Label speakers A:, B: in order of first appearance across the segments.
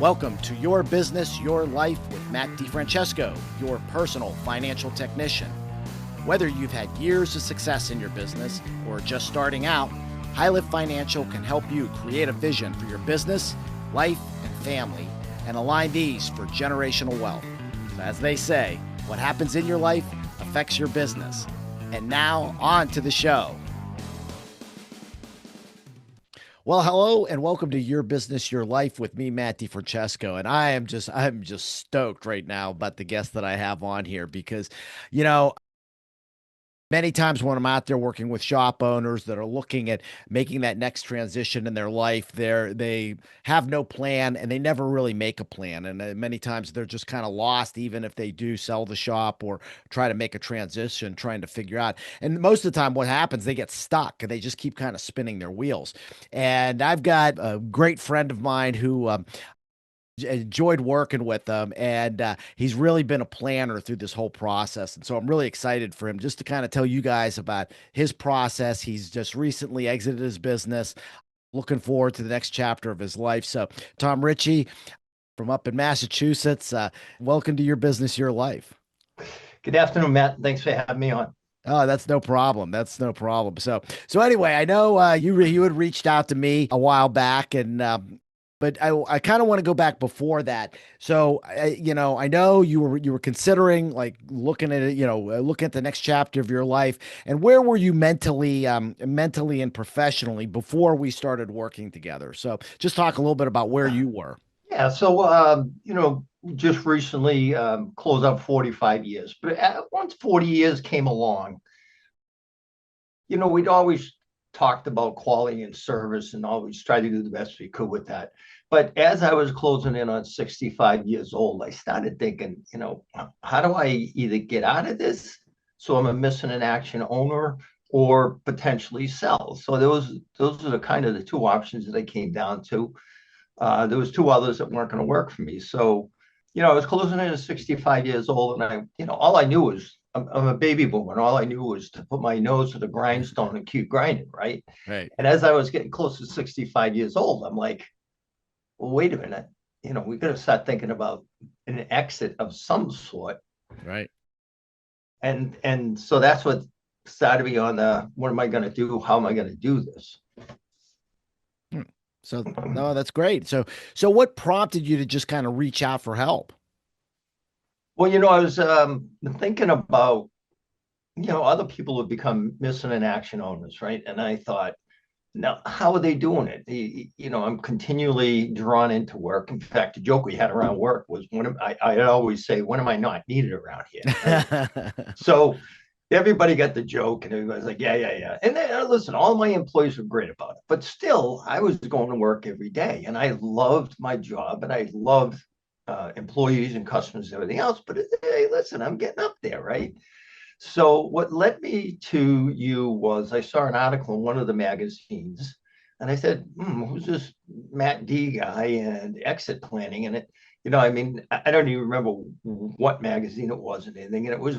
A: Welcome to Your Business, Your Life with Matt DiFrancesco, your personal financial technician. Whether you've had years of success in your business or are just starting out, High Lift Financial can help you create a vision for your business, life, and family, and align these for generational wealth. So as they say, what happens in your life affects your business. And now, on to the show. Well, hello and welcome to Your Business, Your Life with me, Matt DiFrancesco. And I'm just stoked right now about the guest that I have on here because, many times when I'm out there working with shop owners that are looking at making that next transition in their life, they have no plan and they never really make a plan. And many times they're just kind of lost, even if they do sell the shop or try to make a transition, trying to figure out. And most of the time what happens, they get stuck and they just keep kind of spinning their wheels. And I've got a great friend of mine who enjoyed working with him, and he's really been a planner through this whole process. And so I'm really excited for him just to kind of tell you guys about his process. He's just recently exited his business, looking forward to the next chapter of his life. So Tom Ricci from up in Massachusetts, welcome to Your Business, Your Life.
B: Good afternoon, Matt. Thanks for having me on.
A: Oh, that's no problem. That's no problem. So anyway, I know you had reached out to me a while back, and but I kind of want to go back before that. So, I know you were considering like looking at it, looking at the next chapter of your life, and where were you mentally and professionally before we started working together? So just talk a little bit about where you were.
B: Yeah, so just recently closed up 45 years. But once 40 years came along, we'd always talked about quality and service and always tried to do the best we could with that. But as I was closing in on 65 years old, I started thinking, how do I either get out of this so I'm a missing in action owner or potentially sell? So those are the kind of the two options that I came down to. There was two others that weren't going to work for me. So, I was closing in at 65 years old, and all I knew was I'm a baby boomer, and all I knew was to put my nose to the grindstone and keep grinding, right?
A: Right.
B: And as I was getting close to 65 years old, I'm like, well, wait a minute, we got to start thinking about an exit of some sort.
A: Right.
B: And so that's what started me on what am I going to do? How am I going to do this?
A: So, no, that's great. So what prompted you to just kind of reach out for help?
B: Well, I was thinking about, other people have become missing in action owners, right? And I thought, now, how are they doing it? I'm continually drawn into work. In fact, the joke we had around work was I always say, when am I not needed around here? Right? So everybody got the joke and everybody's like, yeah. And then, listen, all my employees were great about it. But still, I was going to work every day and I loved my job and I loved employees and customers and everything else. But hey, listen, I'm getting up there, right? So what led me to you was I saw an article in one of the magazines and I said, who's this Matt D guy and exit planning? And I don't even remember what magazine it was and anything. And it was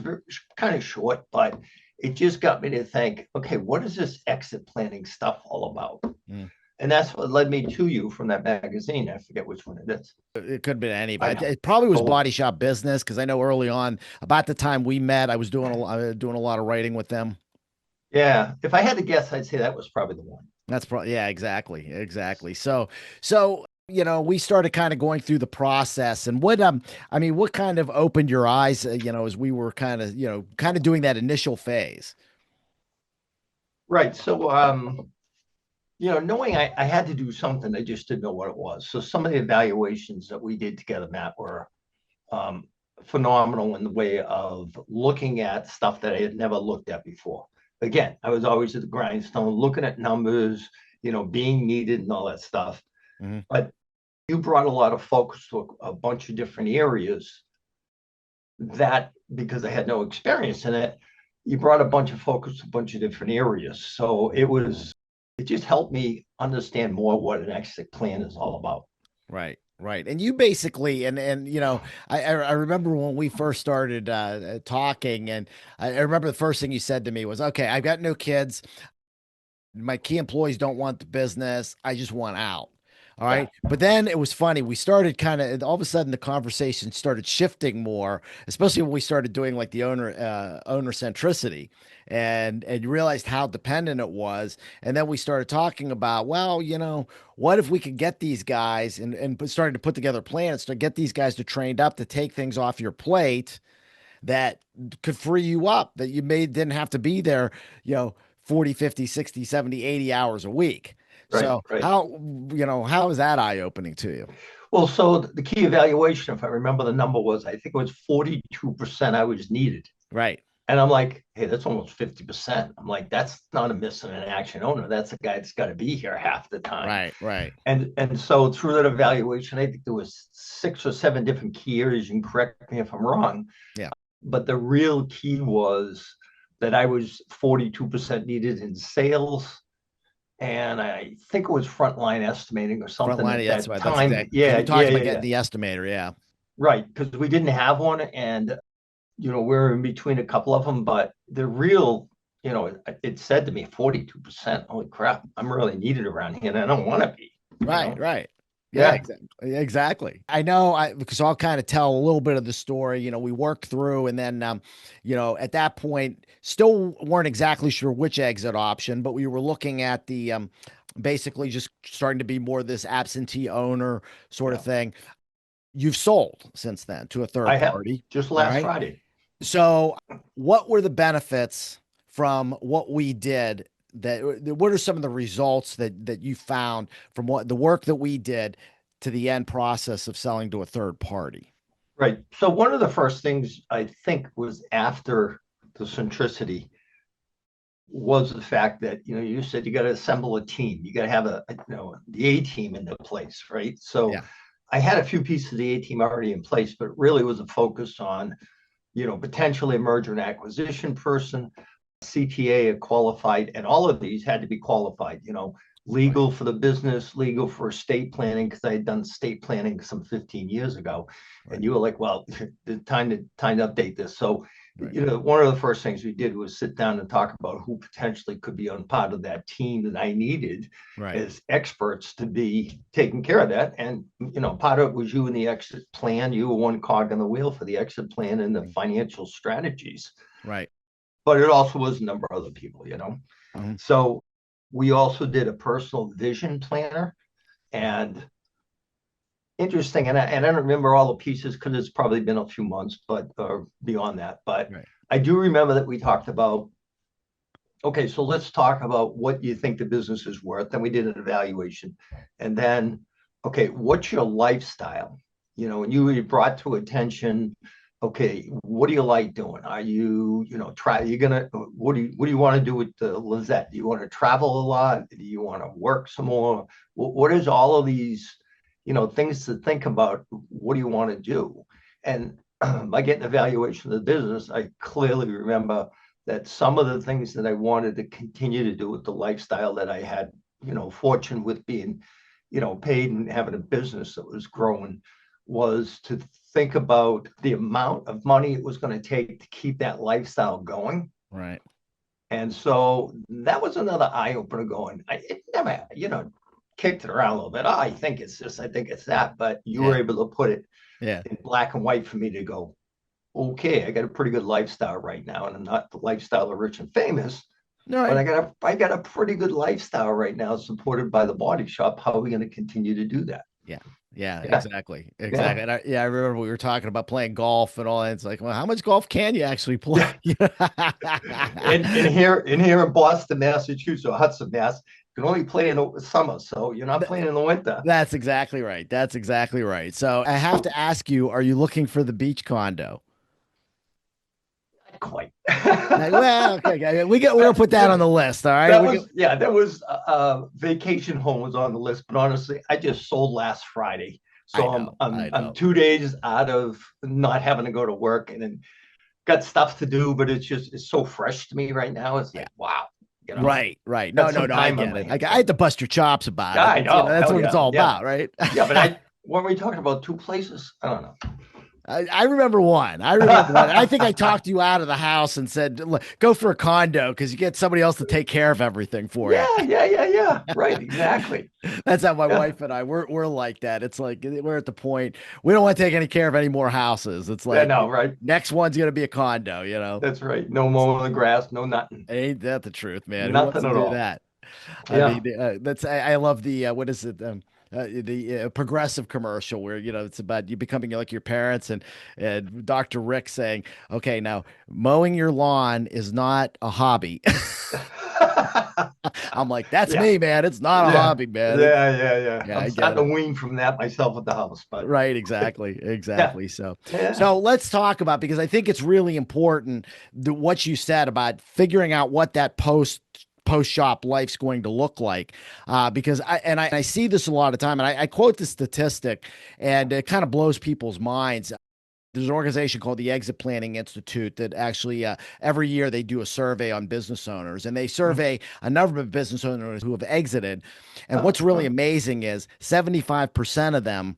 B: kind of short, but it just got me to think, okay, what is this exit planning stuff all about?
A: Mm.
B: And that's what led me to you from that magazine. I forget which one it is.
A: It could have been anybody. It probably was Body Shop Business because I know early on, about the time we met, I was doing a lot of writing with them.
B: Yeah, if I had to guess, I'd say that was probably the one.
A: That's probably, yeah, exactly. So we started kind of going through the process, and what kind of opened your eyes, as we were kind of doing that initial phase.
B: Right. So knowing I had to do something, I just didn't know what it was. So some of the evaluations that we did together, Matt, were phenomenal in the way of looking at stuff that I had never looked at before. Again, I was always at the grindstone, looking at numbers, being needed and all that stuff.
A: Mm-hmm.
B: But you brought a lot of focus to a bunch of different areas that, because I had no experience in it, you brought a bunch of focus to a bunch of different areas. So it just helped me understand more what an exit plan is all about.
A: Right. Right. And you basically, and I remember when we first started talking, and I remember the first thing you said to me was, okay, I've got no kids. My key employees don't want the business. I just want out. All
B: Yeah.
A: right. But then it was funny. We started kind of all of a sudden the conversation started shifting more, especially when we started doing like the owner centricity and you realized how dependent it was. And then we started talking about, well, what if we could get these guys and starting to put together plans to get these guys to trained up to take things off your plate that could free you up, that you may didn't have to be there, 40, 50, 60, 70, 80 hours a week.
B: Right,
A: So
B: right.
A: how is that eye opening to you?
B: Well, so the key evaluation, if I remember the number was, I think it was 42% I was needed.
A: Right.
B: And I'm like, hey, that's almost 50%. I'm like, that's not a missing in action owner. That's a guy that's got to be here half the time.
A: Right. Right.
B: And so through that evaluation, I think there was 6 or 7 different key areas. You can correct me if I'm wrong.
A: Yeah.
B: But the real key was that I was 42% needed in sales. And I think it was frontline estimating or something
A: Frontline.
B: at
A: That's
B: that
A: right. That's
B: time.
A: exactly because
B: Yeah,
A: we
B: yeah,
A: talked about
B: yeah,
A: getting
B: yeah.
A: the estimator. Yeah.
B: Right. Because we didn't have one. And we're in between a couple of them, but the real, it said to me 42%. Holy crap, I'm really needed around here and I don't want to be, you
A: Right.
B: know?
A: Right. Yeah,
B: Yeah.
A: exactly. Exactly. I know because I'll kind of tell a little bit of the story, we work through and then at that point still weren't exactly sure which exit option, but we were looking at the basically just starting to be more this absentee owner sort of
B: Yeah.
A: thing. You've sold since then to a third
B: I have
A: party.
B: just
A: All
B: last
A: right.
B: Friday.
A: So, what were the benefits from what we did? What are some of the results that you found from what the work that we did to the end process of selling to a third party?
B: Right. So one of the first things I think was after the centricity was the fact that, you said you got to assemble a team. You got to have the A team in the place, right? So
A: Yeah,
B: I had a few pieces of the A team already in place, but it really was a focus on potentially a merger and acquisition person, CPA, a qualified, and all of these had to be qualified,
A: right,
B: legal for the business, legal for estate planning, because I had done estate planning some 15 years ago.
A: right,
B: And you were like, well, the time to update this. So,
A: right,
B: one of the first things we did was sit down and talk about who potentially could be on part of that team that I needed
A: right,
B: as experts to be taking care of that. And, part of it was you and the exit plan. You were one cog in the wheel for the exit plan and the
A: right,
B: financial strategies,
A: right.
B: but it also was a number of other people.
A: Mhm.
B: So we also did a personal vision planner, and interesting. And I don't remember all the pieces because it's probably been a few months, but or beyond that. But
A: Right,
B: I do remember that we talked about, okay, so let's talk about what you think the business is worth. Then we did an evaluation. And then, okay, what's your lifestyle? And you brought to attention, okay, what do you like doing? Are you, what do you want to do with the Lizette? Do you want to travel a lot? Do you want to work some more? What is all of these, things to think about? What do you want to do? And by getting evaluation of the business, I clearly remember that some of the things that I wanted to continue to do with the lifestyle that I had, fortune with being, paid and having a business that was growing, was to think about the amount of money it was going to take to keep that lifestyle going.
A: right.
B: And so that was another eye opener going. It never, kicked it around a little bit. Oh, I think it's this, I think it's that. But you were
A: Yeah,
B: able to put it
A: yeah.
B: in black and white for me to go, okay, I got a pretty good lifestyle right now, and I'm not the lifestyle of rich and famous,
A: All
B: but
A: right.
B: I got a pretty good lifestyle right now, supported by the body shop. How are we going to continue to do that?
A: Yeah. Yeah,
B: Yeah,
A: exactly.
B: yeah,
A: Exactly. And I remember we were talking about playing golf and all that. It's like, well, how much golf can you actually play?
B: yeah. In here in Boston, Massachusetts, or Hudson, Mass, you can only play in the summer, so you're not playing in the winter.
A: That's exactly right. That's exactly right. So I have to ask you, are you looking for the beach condo?
B: Not quite.
A: Like, well, okay, okay. We're gonna put that on the list. All right.
B: That
A: We
B: was, yeah, that was vacation home was on the list, but honestly, I just sold last Friday,
A: I
B: so I'm
A: know.
B: I'm
A: I
B: I'm
A: know.
B: 2 days out of not having to go to work, and then got stuff to do, but it's so fresh to me right now. It's
A: Yeah.
B: like, wow,
A: Right. Right. No,
B: got
A: no,
B: some
A: no. I
B: time on
A: get
B: my
A: it.
B: hands.
A: I
B: So
A: had to bust your chops about
B: yeah,
A: it.
B: I know,
A: That's
B: hell
A: what it's
B: yeah,
A: all
B: yeah,
A: about, right?
B: yeah. But when we talking about two places, I don't know.
A: I remember one. I remember one. I think I talked you out of the house and said, "Look, go for a condo because you get somebody else to take care of everything for you."
B: Yeah, yeah, yeah, yeah. Right, exactly.
A: That's how my
B: Yeah,
A: wife and I we're like that. It's like we're at the point we don't want to take any care of any more houses. It's
B: yeah,
A: like
B: no, right.
A: next one's gonna be a condo, you know.
B: That's right. No mowing the grass, no nothing,
A: Ain't that the truth, man? Who wants
B: nothing
A: to
B: at
A: do
B: all.
A: that? I
B: Yeah,
A: mean, that's I love the what is it? The progressive commercial where it's about you becoming like your parents and Dr. Rick saying, "Okay, now mowing your lawn is not a hobby." I'm like, "That's
B: yeah,
A: me, man. It's not a
B: yeah,
A: hobby, man. It's
B: yeah, yeah, yeah.
A: yeah,
B: I'm
A: I get
B: starting
A: it."
B: to wean from that myself at the house, but
A: Right, exactly,
B: yeah,
A: exactly. So,
B: yeah,
A: so let's talk about because I think it's really important what you said about figuring out what that post shop life's going to look like. Because I see this a lot of time, and I quote the statistic, and it kind of blows people's minds. There's an organization called the Exit Planning Institute that actually every year they do a survey on business owners, and they
B: mm,
A: survey a number of business owners who have exited. And
B: uh,
A: what's really
B: uh,
A: amazing is 75% of them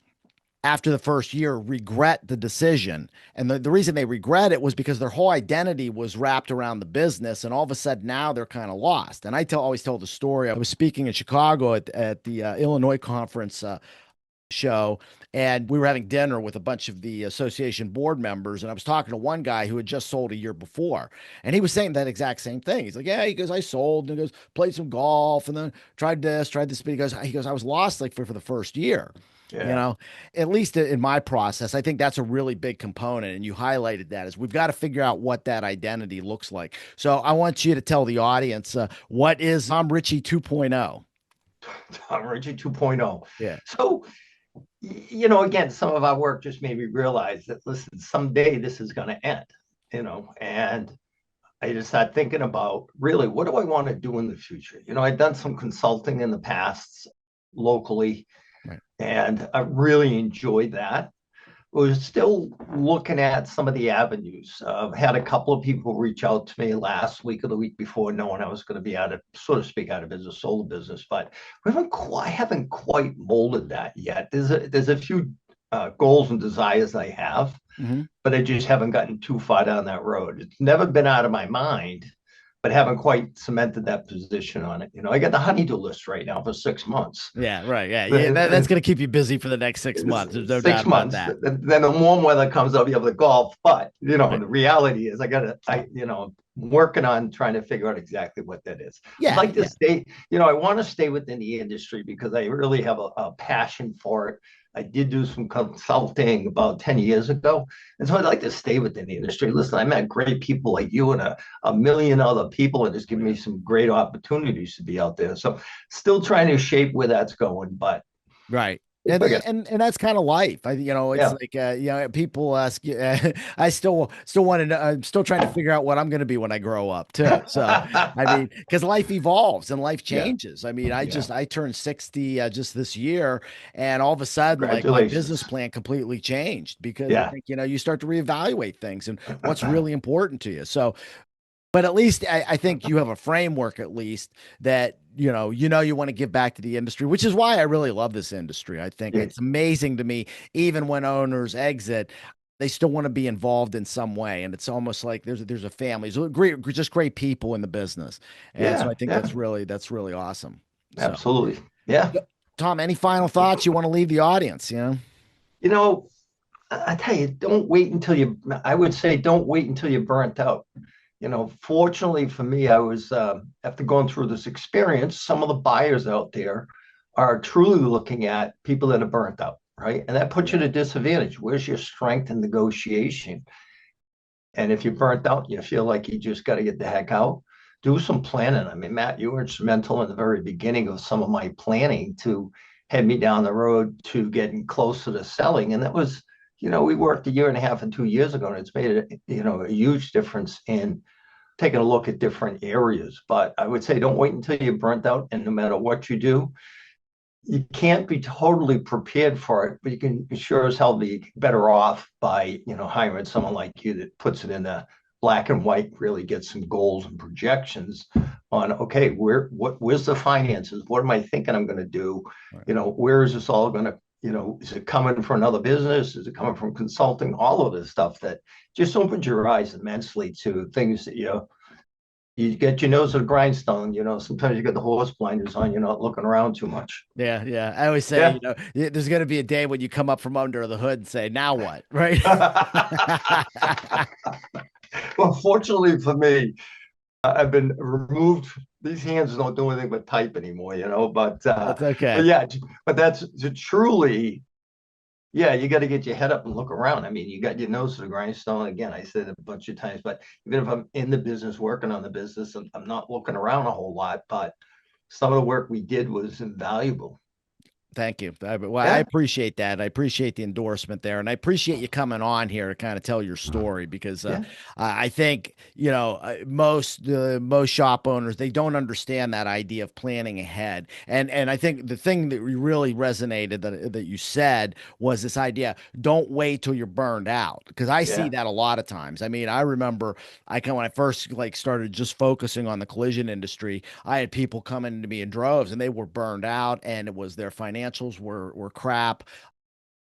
A: after the first year regret the decision. And the reason they regret it was because their whole identity was wrapped around the business. And all of a sudden now they're kind of lost. And always tell the story. I was speaking in Chicago at the Illinois conference show, and we were having dinner with a bunch of the association board members. And I was talking to one guy who had just sold a year before. And he was saying that exact same thing. He's like, yeah, he goes, I sold, and he goes, played some golf and then tried this. But he goes, I was lost like for the first year. You
B: yeah.
A: know, at least in my process, I think that's a really big component. And you highlighted that is we've got to figure out what that identity looks like. So I want you to tell the audience what is Tom Ricci 2.0?
B: Tom Ricci 2.0.
A: Yeah.
B: So, again, some of our work just made me realize that, listen, someday this is going to end, and I just started thinking about really what do I want to do in the future? I've done some consulting in the past locally,
A: Right.
B: and I really enjoyed that. Was still looking at some of the avenues. Had a couple of people reach out to me last week or the week before, knowing I was going to be out of, so to speak, out of business, solar business, but I haven't quite molded that yet. There's a few goals and desires I have,
A: Mm-hmm.
B: but I just haven't gotten too far down that road. It's never been out of my mind, but haven't quite cemented that position on it. I got the honeydew list right now for 6 months.
A: Yeah, right. Yeah. Yeah. That's going to keep you busy for the next 6 months. There's no doubt
B: six
A: about
B: months.
A: that.
B: Then the warm weather comes, I'll be able to golf. But
A: Right.
B: the reality is, I'm working on trying to figure out exactly what that is. I'd
A: Yeah.
B: like to
A: Yeah.
B: stay. I want to stay within the industry because I really have a passion for it. I did do some consulting about 10 years ago. And so I'd like to stay within the industry. Listen, I met great people like you and a million other people, and it's
A: Oh,
B: given me
A: yeah.
B: some great opportunities to be out there. So still trying to shape where that's going, but
A: Right.
B: if
A: And
B: I get,
A: and that's kind of life. It's
B: yeah.
A: like people ask I still want to know, I'm still trying to figure out what I'm going to be when I grow up too. So, I mean, because life evolves and life
B: Yeah,
A: changes. I mean,
B: yeah.
A: I turned 60 just this year, and all of a sudden like my business
B: Congratulations.
A: plan completely changed because I
B: Yeah.
A: think, you start to reevaluate things and what's really important to you. So, but at least I think you have a framework at least that you want to give back to the industry, which is why I really love this industry. I think
B: Yeah.
A: it's amazing to me, even when owners exit, they still want to be involved in some way, and it's almost like there's a family, there's just great people in the business, and so
B: Yeah.
A: I think
B: Yeah.
A: that's really awesome. So,
B: Absolutely. Yeah.
A: Tom, any final thoughts you want to leave the audience?
B: You know, I tell you, don't wait until I would say, don't wait until you're burnt out. Fortunately for me, I was, after going through this experience, some of the buyers out there are truly looking at people that are burnt out, right? And that puts you
A: Yeah.
B: at a disadvantage. Where's your strength in negotiation? And if you're burnt out, you feel like you just got to get the heck out, do some planning. I mean, Matt, you were instrumental in the very beginning of some of my planning to head me down the road to getting closer to selling. And that was, we worked a year and a half and 2 years ago, and it's made a huge difference in taking a look at different areas. But I would say don't wait until you're burnt out. And no matter what you do, you can't be totally prepared for it, but you can sure as hell be better off by, hiring someone like you that puts it in the black and white, really gets some goals and projections on, okay, where's the finances? What am I thinking I'm going to do?
A: Right.
B: Where is this all going to, is it coming from another business? Is it coming from consulting? All of this stuff that just opens your eyes immensely to things that you get your nose to the grindstone. Sometimes you get the horse blinders on. You're not looking around too much.
A: Yeah, yeah. I always say,
B: Yeah.
A: there's going to be a day when you come up from under the hood and say, "Now what?" Right?
B: Well, fortunately for me, I've been removed. These hands don't do anything but type anymore,
A: That's
B: but
A: okay.
B: yeah, but that's truly, yeah, you got to get your head up and look around. I mean, you got your nose to the grindstone. Again, I said it a bunch of times, but even if I'm in the business, working on the business, I'm not looking around a whole lot, but some of the work we did was invaluable.
A: Thank you. I
B: Yeah,
A: appreciate that. I appreciate the endorsement there, and I appreciate you coming on here to kind of tell your story because
B: yeah,
A: I think most shop owners, they don't understand that idea of planning ahead, and I think the thing that really resonated that you said was this idea: don't wait till you're burned out, because I see
B: yeah,
A: that a lot of times. I mean, I remember when I first like started just focusing on the collision industry, I had people coming to me in droves, and they were burned out, and it was their financials were crap.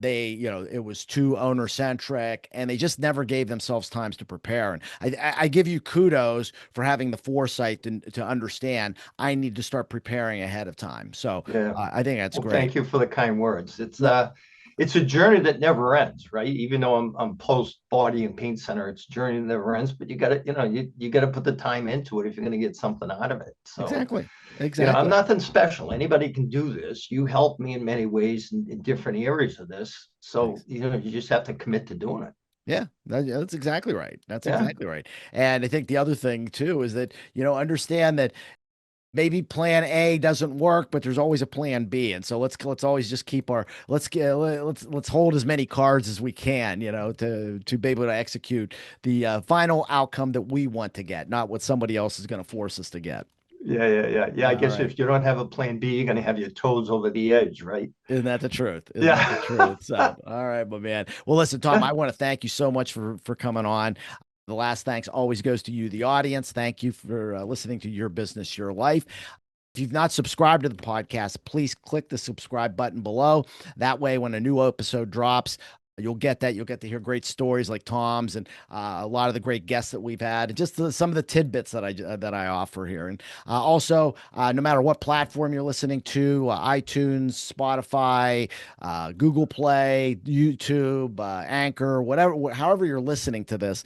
A: It was too owner centric, and they just never gave themselves times to prepare. And I give you kudos for having the foresight to understand I need to start preparing ahead of time. So
B: yeah.
A: I think that's
B: Well,
A: great.
B: thank you for the kind words. It's
A: No,
B: uh, it's a journey that never ends, right? Even though I'm post body and paint center, it's a journey that never ends. But you got to, you got to put the time into it if you're going to get something out of it. So,
A: exactly,
B: I'm
A: exactly.
B: nothing special. Anybody can do this. You helped me in many ways in different areas of this. So,
A: Thanks.
B: you just have to commit to doing it.
A: Yeah, that's exactly right. That's
B: Yeah.
A: exactly right. And I think the other thing too is that, understand that maybe plan A doesn't work, but there's always a plan B. And so let's always just keep let's hold as many cards as we can, to be able to execute the final outcome that we want to get, not what somebody else is going to force us to get.
B: Yeah, yeah, yeah. Yeah, I
A: All
B: guess
A: right.
B: if you don't have a plan B, you're going to have your toes over the edge, right?
A: Isn't that the truth? Isn't that the
B: Yeah.
A: truth? So, all right, my man. Well, listen, Tom, I want to thank you so much for coming on. The last thanks always goes to you, the audience. Thank you for listening to Your Business, Your Life. If you've not subscribed to the podcast, please click the subscribe button below. That way, when a new episode drops, you'll get that. You'll get to hear great stories like Tom's and a lot of the great guests that we've had, and just some of the tidbits that I offer here. And also, no matter what platform you're listening to, iTunes, Spotify, Google Play, YouTube, Anchor, whatever, however you're listening to this,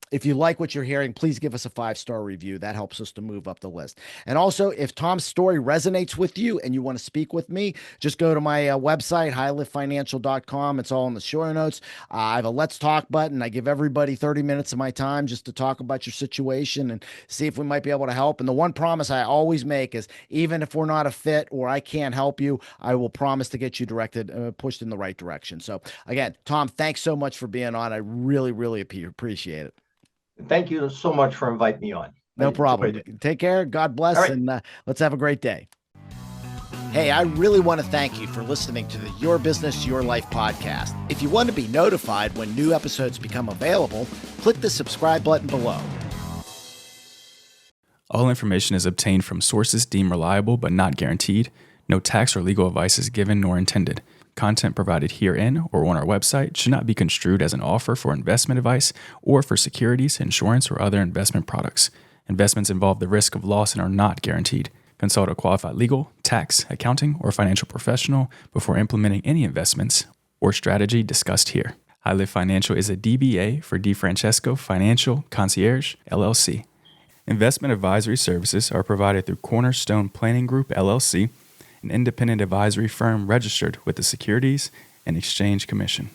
A: if you like what you're hearing, please give us a 5-star review. That helps us to move up the list. And also, if Tom's story resonates with you and you want to speak with me, just go to my website, highliftfinancial.com. It's all in the show notes. I have a Let's Talk button. I give everybody 30 minutes of my time just to talk about your situation and see if we might be able to help. And the one promise I always make is even if we're not a fit or I can't help you, I will promise to get you directed, pushed in the right direction. So, again, Tom, thanks so much for being on. I really, really appreciate it.
B: Thank you so much for inviting me on. I
A: No
B: enjoyed
A: problem.
B: it.
A: Take care. God
B: All
A: bless,
B: right.
A: and let's have a great day. Hey, I really want to thank you for listening to the Your Business, Your Life podcast. If you want to be notified when new episodes become available, click the subscribe button below.
C: All information is obtained from sources deemed reliable but not guaranteed. No tax or legal advice is given nor intended. Content provided herein or on our website should not be construed as an offer for investment advice or for securities, insurance, or other investment products. Investments involve the risk of loss and are not guaranteed. Consult a qualified legal, tax, accounting, or financial professional before implementing any investments or strategy discussed here. High Lift Financial is a DBA for DiFrancesco Financial Concierge, LLC. Investment advisory services are provided through Cornerstone Planning Group, LLC, an independent advisory firm registered with the Securities and Exchange Commission.